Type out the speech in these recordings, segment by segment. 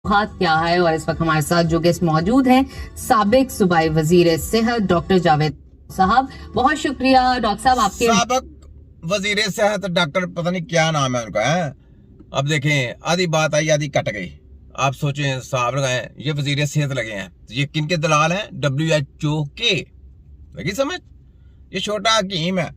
हाथ क्या है। और इस वक्त हमारे साथ जो गेस्ट मौजूद हैं साबिक सूबाई वजीर सेहत डॉक्टर जावेद साहब। बहुत शुक्रिया डॉक्टर साहब आपके। साबिक वजीर सेहत डॉक्टर पता नहीं क्या नाम है उनका है। अब देखें आधी बात आई आधी कट गई। आप सोचें साहब लगाए ये वजीर सेहत लगे हैं, ये किन के दलाल हैं? WHO के। लगी समझ? ये छोटा हकीम है।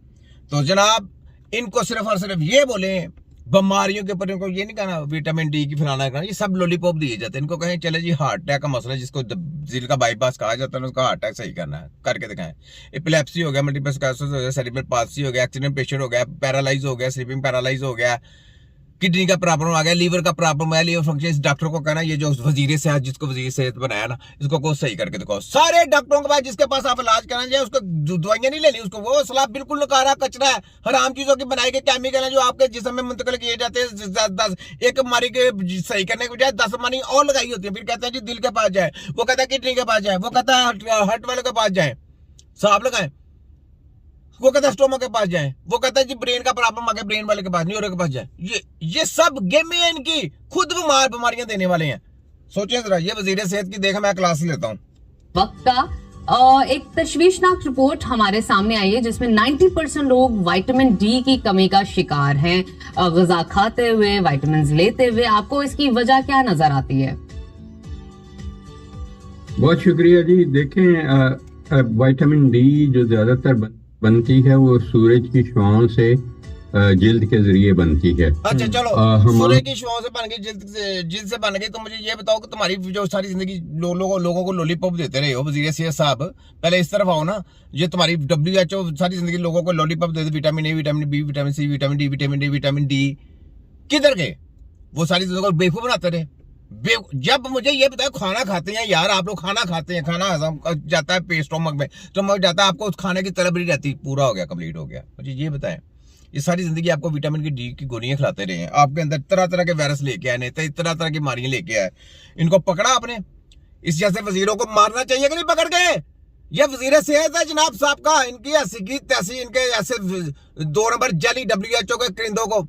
तो जनाब इनको सिर्फ और सिर्फ ये बोले बीमारियों के ऊपर, इनको ये नहीं कहना विटामिन डी की फलाना करना, ये सब लॉलीपॉप दिए जाते हैं। इनको कहें चले जी हार्ट अटैक का मसला है जिसको दिल का बाईपास कहा जाता है, उसका हार्ट अटैक सही करना है, करके दिखाएं। एपिलेप्सी हो गया, मल्टीपल स्क्लेरोसिस हो गया, सेरिब्रल पाल्सी हो गया, एक्सीडेंट पेशेंट हो गया, पैरालाइज हो गया, स्लीपिंग पैरालाइज हो गया, किडनी का प्रॉब्लम आ गया, लीवर का प्रॉब्लम है, लीवर फंक्शन। इस डॉक्टर को कहना ये जो वजीर सेहत जिसको वजीर सेहत बनाया ना, इसको को सही करके दिखाओ। सारे डॉक्टरों के पास जिसके पास आप इलाज कराना चाहिए उसको दवाइयां नहीं लेनी, उसको वो सलाह बिल्कुल नकारा कचरा है, हराम चीजों की बनाई गई केमिकल है जो आपके जिस्म में मुंतकिल किए जाते हैं। एक बीमारी के सही करने के बजाय 10 बीमारी और लगाई होती है। फिर कहते हैं जी दिल के पास जाए, वो कहता है किडनी के पास जाए, वो कहता है हार्ट वाले के पास जाए, साहब लगाए, वो कहता है स्टोमक के पास जाए, वो कहता है जी ब्रेन का प्रॉब्लम आ गया ब्रेन वाले के पास, न्यूरो के पास जाए। ये सब गेम है इनकी, खुद बीमारियां देने वाले हैं। सोचें जरा, ये वजीर सेहत की देखा मैं क्लास लेता हूँ। वक्त का एक तशवीशनाक रिपोर्ट हमारे सामने आई है जिसमें 90% लोग विटामिन डी की कमी का शिकार हैं। ग़िज़ा खाते हुए, विटामिन लेते हुए, आपको इसकी वजह क्या नजर आती है? बहुत शुक्रिया जी। देखें विटामिन डी जो ज्यादातर बनती है वो सूरज की शुआओं से जिल्द के जरिए बनती है। अच्छा चलो, सूरज की शुआओं से बन गई, जिल्द से बन गई। तो मुझे ये बताओ कि तुम्हारी जो सारी जिंदगी लोगों को लॉलीपॉप देते रहे हो वजीर सेहत साहब, पहले इस तरफ आओ ना। ये तुम्हारी WHO सारी जिंदगी लोगों को लॉलीपॉप देते, vitamin A, vitamin B, vitamin C, vitamin D, vitamin D, किधर गए? वो सारी चीजों को बेवकूफ बनाते रहे। जब मुझे ये बताओ खाना खाते हैं यार, आप लोग खाना खाते हैं, खाना हजम जाता है स्टोमक में, स्टोमक जाता है, आपको उस खाने की तलब नहीं रहती, पूरा हो गया, कंप्लीट हो गया। मुझे ये बताएं, ये सारी जिंदगी आपको विटामिन डी की गोलियां खिलाते रहे हैं, आपके अंदर तरह तरह के वायरस लेके आए, तरह तरह की बीमारियां लेके आए, इनको पकड़ा आपने? इस जैसे वजीरों को मारना चाहिए कि नहीं पकड़ के? ये वजीर सेहत है जनाब साहब का, इनकी ऐसी की तैसी, इनके ऐसे 2 नंबर जाली WHO के क्रिंदों को।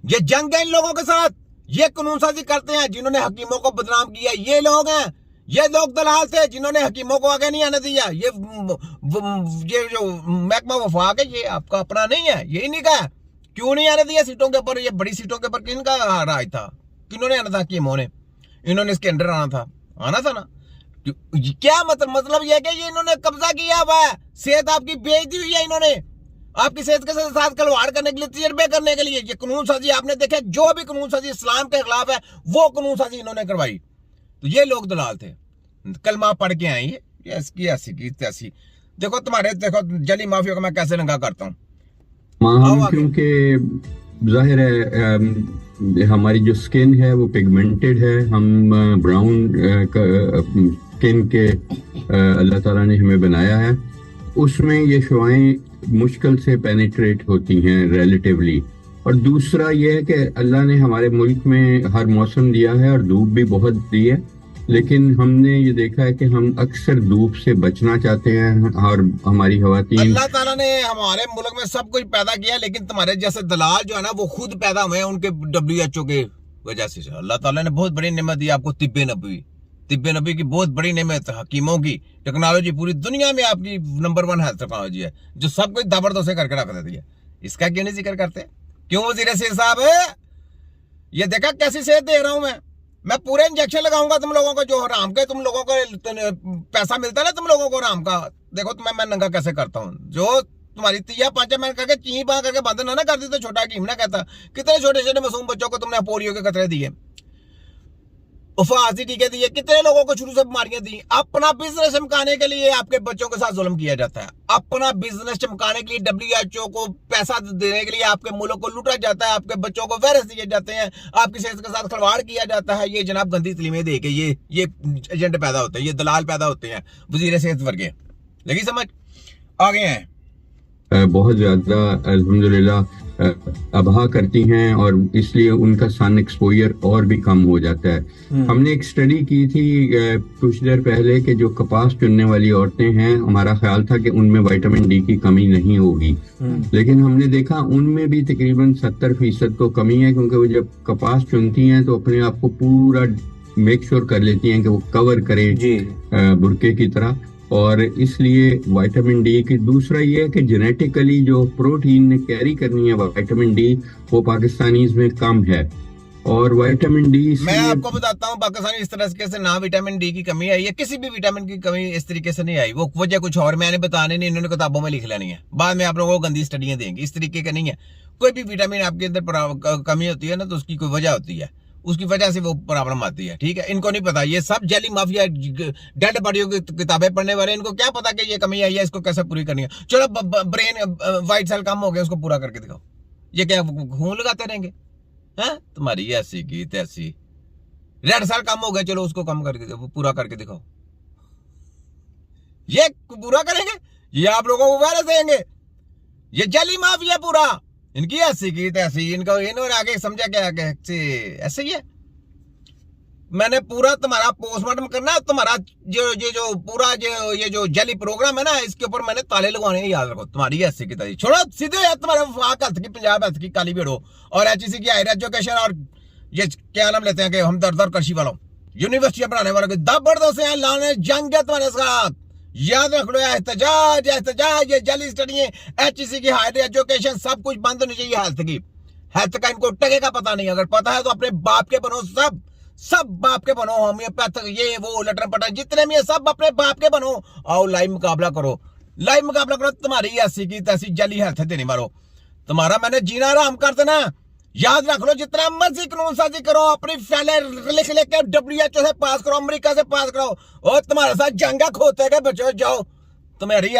ये जंग है इन लोगों के साथ। ये कानून साजी करते हैं जिन्होंने हकीमों को बदनाम किया, ये लोग हैं। ये लोग दलाल थे जिन्होंने हकीमों को आगे नहीं आने दिया। ये जो महकमा वफाक है ये आपका अपना नहीं है, यही नहीं कहा क्यों नहीं आने दिया सीटों के ऊपर? ये बड़ी सीटों के ऊपर किनका राज था? किन्होंने आना था? हकीमों ने। इन्होंने इसके अंडर आना था ना। क्या मतलब यह कि ये इन्होंने कब्जा किया हुआ है, सेहत आपकी बेच दी हुई है इन्होंने, आपकी सेहत के साथ खिलवाड़ करने के लिए, तजर्बे करने के लिए। ये कानून साजी आपने देखे, जो भी कानून साजी इस्लाम के खिलाफ है वो कानून साजी इन्होंने करवाई। तो ये लोग दलाल थे, कलमा पढ़ के आए ये इसकी ऐसी की तैसी। देखो तुम्हारे, देखो जली माफिया को मैं कैसे नंगा करता हूँ। क्योंकि जाहिर है हमारी जो स्किन है वो पिगमेंटेड है, हम ब्राउन स्किन के अल्लाह ताला ने हमें बनाया है, उसमें ये शुआएं मुश्किल से पेनिट्रेट होती हैं रिलेटिवली। और दूसरा ये है कि अल्लाह ने हमारे मुल्क में हर मौसम दिया है और धूप भी बहुत दी है, लेकिन हमने ये देखा है कि हम अक्सर धूप से बचना चाहते हैं। और हमारी ख़वातीन, अल्लाह ताला ने हमारे मुल्क में सब कुछ पैदा किया, लेकिन तुम्हारे जैसे दलाल जो है ना वो खुद पैदा हुए हैं उनके WHO के वजह से। अल्लाह ताला ने बहुत बड़ी नेमत दी आपको, तिब्बे नबी की बहुत बड़ी नेमत, हकीमों की टेक्नोलॉजी, पूरी दुनिया में आपकी नंबर 1 हेल्थ टेक्नोलॉजी है जो सब कुछ जबरदस्त करके रख देती है। इसका क्यों नहीं जिक्र करते? क्यों वजीर सेहत साहब है? ये देखा कैसी सेहत दे रहा हूं मैं पूरे इंजेक्शन लगाऊंगा तुम लोगों को, जो हराम के तुम लोगों को पैसा मिलता है ना तुम लोगों को हराम का। देखो तुम्हें मैं नंगा कैसे करता हूँ। जो तुम्हारी तिया पांचा मैं करके ची पा करके बंद ना कर दी तो छोटा हकीम ना कहता। कितने छोटे छोटे मासूम बच्चों को तुमने पोलियो के खतरे दिए, उफाजी टीके दिए, कितने लोगों को शुरू से बीमारियां दी। अपना बिजनेस चमकाने के लिए आपके बच्चों के साथ जुल्म किया जाता है। अपना बिजनेस चमकाने के लिए WHO को पैसा देने के लिए आपके मुल्क को लूटा जाता है, आपके बच्चों को वायरस दिए जाते हैं, आपकी सेहत के साथ खिलवाड़ किया जाता है। ये जनाब गंदी तलीमें दे के ये एजेंट पैदा होते हैं, ये दलाल पैदा होते हैं वजीर सेहत वर्गे। लगी समझ? आ गए हैं बहुत ज्यादा अल्हम्दुलिल्लाह अबहा करती हैं और इसलिए उनका सन एक्सपोजर और भी कम हो जाता है। हमने एक स्टडी की थी कुछ देर पहले कि जो कपास चुनने वाली औरतें हैं, हमारा ख्याल था कि उनमें विटामिन डी की कमी नहीं होगी, लेकिन हमने देखा उनमें भी तकरीबन 70% को कमी है, क्योंकि वो जब कपास चुनती हैं तो अपने आप को पूरा मेक श्योर कर लेती हैं कि वो कवर करें जी बुरके की तरह। और इसलिए विटामिन डी की दूसरा ये है कि जेनेटिकली जो प्रोटीन ने कैरी करनी है विटामिन डी वो पाकिस्तानीज में कम है। और विटामिन डी मैं आपको बताता हूँ पाकिस्तानी इस तरह से ना विटामिन डी की कमी आई है, किसी भी विटामिन की कमी इस तरीके से नहीं आई। वो वजह कुछ और मैंने बताने नहीं, इन्होंने किताबों में लिख लेनी है, बाद में आप लोगों को गंदी स्टडियां देंगी। इस तरीके का नहीं है। कोई भी विटामिन आपके अंदर कमी होती है ना तो उसकी कोई वजह होती है, उसकी वजह से वो प्रॉब्लम आती है। ठीक है, इनको नहीं पता। ये सब जेली माफिया डेड बॉडियों की किताबें पढ़ने वाले, इनको क्या पता कि ये कमी आई है, इसको कैसे पूरी करनी है। चलो ब्रेन व्हाइट सेल कम हो गया, उसको पूरा करके दिखाओ। ये क्या खून लगाते रहेंगे हैं? तुम्हारी ऐसी की तैसी। रेड सेल कम हो गया, चलो उसको कम करके पूरा करके दिखाओ। ये पूरा करेंगे, ये आप लोगों को वायरस देंगे। ये जेली माफिया पूरा, इनकी ऐसी की तैसी। इनको इन्होंने आगे समझा क्या ऐसे ही है। मैंने पूरा तुम्हारा पोस्टमार्टम करना, तुम्हारा जो पूरा ये जो जेली प्रोग्राम है ना, इसके ऊपर मैंने ताले लगवाने, याद रखो। तुम्हारी ऐसी की तैसी छोड़ो, सीधे यार तुम्हारे वफाक हथ की, पंजाब हथ की काली भेड़ो और एचईसी की हायर एजुकेशन और ये क्या नाम लेते हैं कि हम दर कृषि वालों, यूनिवर्सिटियां बनाने वालों के दबरदस्त से लाने जंग है तुम्हारे साथ। याद रख लो, एहतजाज एहतजाज, ये जेली स्टडी, एचईसी की हायर एजुकेशन, सब कुछ बंद होनी चाहिए। हेल्थ का इनको टके का पता नहीं। अगर पता है तो अपने बाप के बनो, सब बाप के बनो। होम्योपैथ ये वो लटर पटर जितने भी है सब अपने बाप के बनो। आओ लाइव मुकाबला करो, लाइव मुकाबला करो। तुम्हारी ऐसी की तैसी जेली हेल्थ देनी मारो, तुम्हारा मैंने जीना आराम कर देना। याद रख लो, जितना मर्जी कानून साजी करो, अपनी फैले लिख के WHO से पास करो, अमेरिका से पास करो, और तुम्हारे साथ जंगा खोते के बचो जाओ। तुम्हारी